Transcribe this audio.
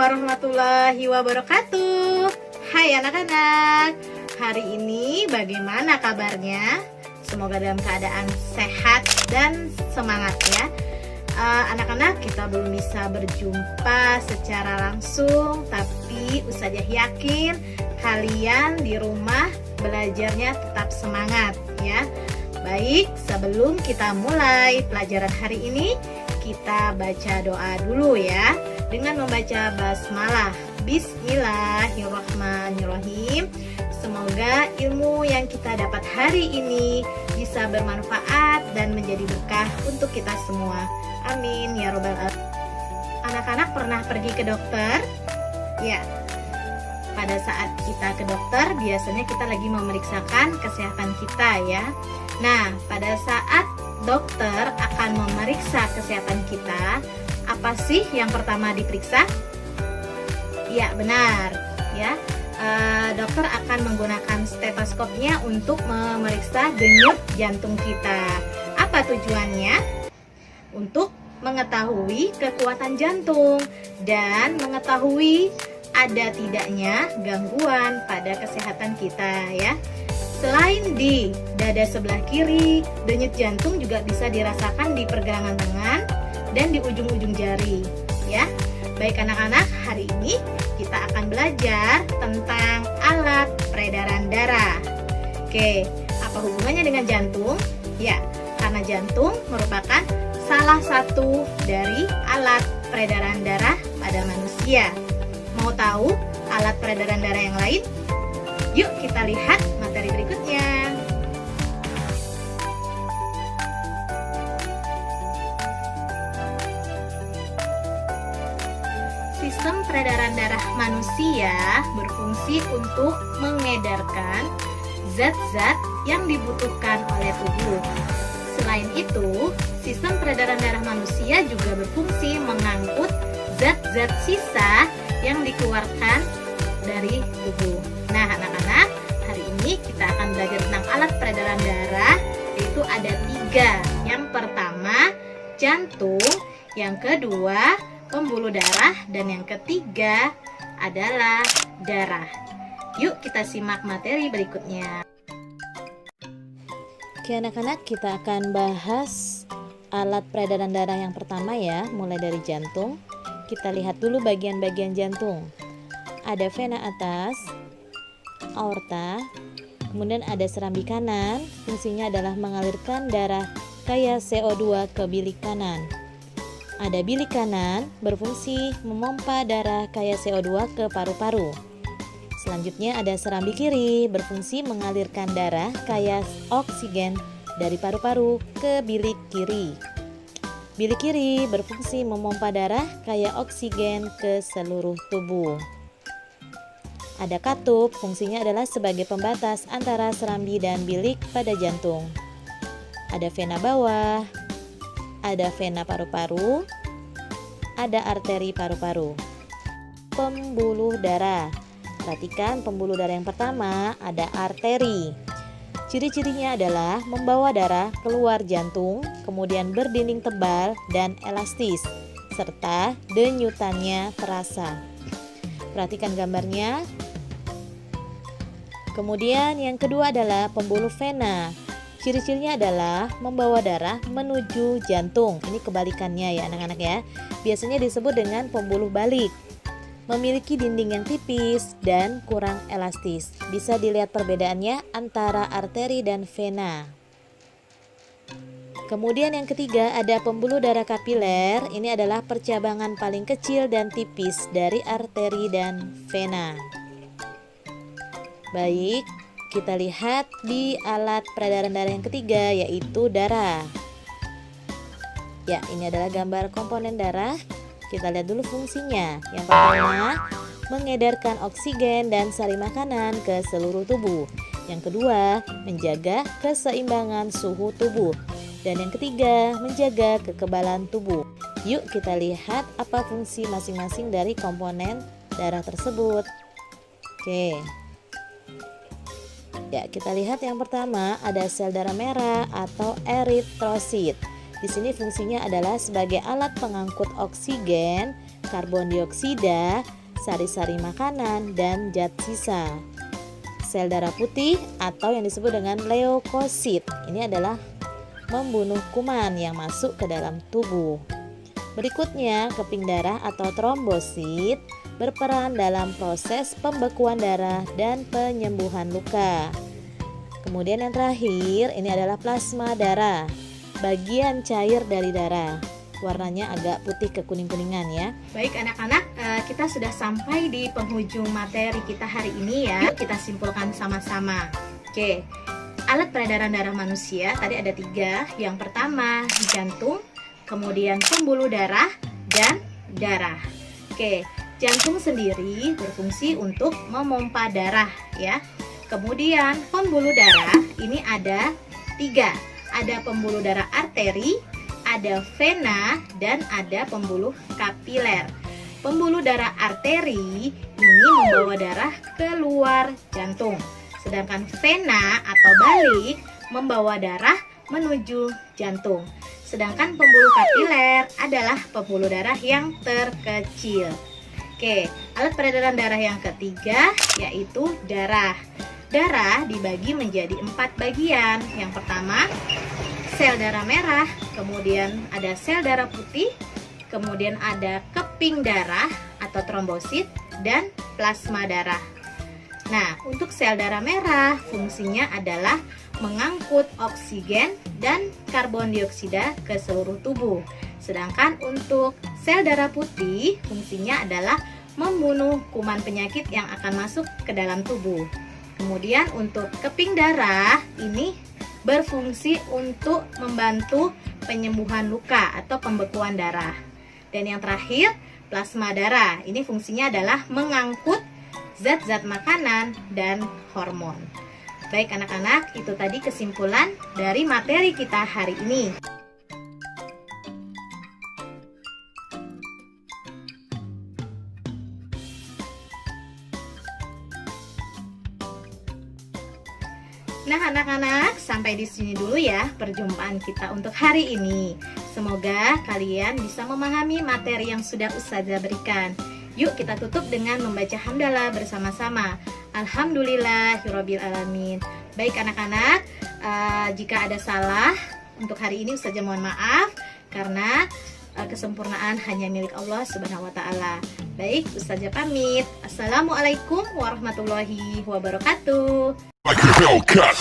warahmatullahi wabarakatuh. Hai anak-anak, hari ini bagaimana kabarnya? Semoga dalam keadaan sehat dan semangat ya. Anak-anak, kita belum bisa berjumpa secara langsung, tapi Ustazah yakin kalian di rumah belajarnya tetap semangat ya. Baik, sebelum kita mulai pelajaran hari ini, kita baca doa dulu ya, dengan membaca basmalah. Bismillahirrahmanirrahim. Semoga ilmu yang kita dapat hari ini bisa bermanfaat dan menjadi berkah untuk kita semua. Amin ya robbal alamin. Anak-anak pernah pergi ke dokter? Ya. Pada saat kita ke dokter, biasanya kita lagi memeriksakan kesehatan kita ya. Nah, pada saat dokter akan memeriksa kesehatan kita, apa sih yang pertama diperiksa? Ya, benar ya. Dokter akan menggunakan stetoskopnya untuk memeriksa denyut jantung kita. Apa tujuannya? Untuk mengetahui kekuatan jantung dan mengetahui ada tidaknya gangguan pada kesehatan kita ya. Selain di dada sebelah kiri, denyut jantung juga bisa dirasakan di pergelangan tangan dan di ujung-ujung jari ya. Baik anak-anak, hari ini kita akan belajar tentang alat peredaran darah. Oke, apa hubungannya dengan jantung? Ya, karena jantung merupakan salah satu dari alat peredaran darah pada manusia. Mau tahu alat peredaran darah yang lain? Yuk kita lihat materi berikutnya. Sistem peredaran darah manusia berfungsi untuk mengedarkan zat-zat yang dibutuhkan oleh tubuh. Selain itu, sistem peredaran darah manusia juga berfungsi mengangkut zat-zat sisa yang dikeluarkan dari tubuh. Nah, anak-anak, hari ini kita akan belajar tentang alat peredaran darah, yaitu ada 3. Yang pertama, jantung. Yang kedua, pembuluh darah. Dan yang ketiga adalah darah. Yuk kita simak materi berikutnya. Oke anak-anak, kita akan bahas alat peredaran darah yang pertama ya, mulai dari jantung. Kita lihat dulu bagian-bagian jantung. Ada vena atas, aorta, kemudian ada serambi kanan, fungsinya adalah mengalirkan darah kaya CO2 ke bilik kanan. Ada bilik kanan, berfungsi memompa darah kaya CO2 ke paru-paru. Selanjutnya ada serambi kiri, berfungsi mengalirkan darah kaya oksigen dari paru-paru ke bilik kiri. Bilik kiri berfungsi memompa darah kaya oksigen ke seluruh tubuh. Ada katup, fungsinya adalah sebagai pembatas antara serambi dan bilik pada jantung. Ada vena bawah, ada vena paru-paru, ada arteri paru-paru. Pembuluh darah. Perhatikan pembuluh darah yang pertama ada arteri. Ciri-cirinya adalah membawa darah keluar jantung, kemudian berdinding tebal dan elastis, serta denyutannya terasa. Perhatikan gambarnya. Kemudian yang kedua adalah pembuluh vena. Ciri-cirinya adalah membawa darah menuju jantung. Ini kebalikannya ya anak-anak ya. Biasanya disebut dengan pembuluh balik. Memiliki dinding yang tipis dan kurang elastis. Bisa dilihat perbedaannya antara arteri dan vena. Kemudian yang ketiga ada pembuluh darah kapiler. Ini adalah percabangan paling kecil dan tipis dari arteri dan vena. Baik, kita lihat di alat peredaran darah yang ketiga, yaitu darah. Ya, ini adalah gambar komponen darah. Kita lihat dulu fungsinya. Yang pertama, mengedarkan oksigen dan sari makanan ke seluruh tubuh. Yang kedua, menjaga keseimbangan suhu tubuh. Dan yang ketiga, menjaga kekebalan tubuh. Yuk kita lihat apa fungsi masing-masing dari komponen darah tersebut. Oke. Ya, kita lihat yang pertama ada sel darah merah atau eritrosit. Di sini fungsinya adalah sebagai alat pengangkut oksigen karbon dioksida, sari-sari makanan, dan zat sisa. Sel darah putih atau yang disebut dengan leukosit ini adalah membunuh kuman yang masuk ke dalam tubuh. Berikutnya, keping darah atau trombosit berperan dalam proses pembekuan darah dan penyembuhan luka. Kemudian yang terakhir, ini adalah plasma darah, bagian cair dari darah. Warnanya agak putih kekuning-kuningan ya. Baik anak-anak, kita sudah sampai di penghujung materi kita hari ini ya. Yuk kita simpulkan sama-sama. Oke, alat peredaran darah manusia tadi ada 3. Yang pertama jantung, kemudian pembuluh darah, dan darah. Oke, jantung sendiri berfungsi untuk memompa darah ya. Kemudian pembuluh darah ini ada 3. Ada pembuluh darah arteri, ada vena, dan ada pembuluh kapiler. Pembuluh darah arteri ini membawa darah keluar jantung. Sedangkan vena atau balik membawa darah menuju jantung. Sedangkan pembuluh kapiler adalah pembuluh darah yang terkecil. Oke, alat peredaran darah yang ketiga yaitu darah. Darah dibagi menjadi 4 bagian. Yang pertama, sel darah merah, kemudian ada sel darah putih, kemudian ada keping darah atau trombosit, dan plasma darah. Nah, untuk sel darah merah fungsinya adalah mengangkut oksigen dan karbon dioksida ke seluruh tubuh. Sedangkan untuk sel darah putih fungsinya adalah membunuh kuman penyakit yang akan masuk ke dalam tubuh. Kemudian untuk keping darah ini berfungsi untuk membantu penyembuhan luka atau pembekuan darah. Dan yang terakhir, plasma darah. Ini fungsinya adalah mengangkut zat-zat makanan dan hormon. Baik anak-anak, itu tadi kesimpulan dari materi kita hari ini. Nah anak-anak, sampai di sini dulu ya perjumpaan kita untuk hari ini. Semoga kalian bisa memahami materi yang sudah Ustazah berikan. Yuk kita tutup dengan membaca hamdalah bersama-sama. Alhamdulillahirabbil alamin. Baik anak-anak, jika ada salah untuk hari ini Ustazah mohon maaf karena kesempurnaan hanya milik Allah Subhanahu wa taala. Baik, Ustazah pamit. Assalamualaikum warahmatullahi wabarakatuh. Like a Hellcat.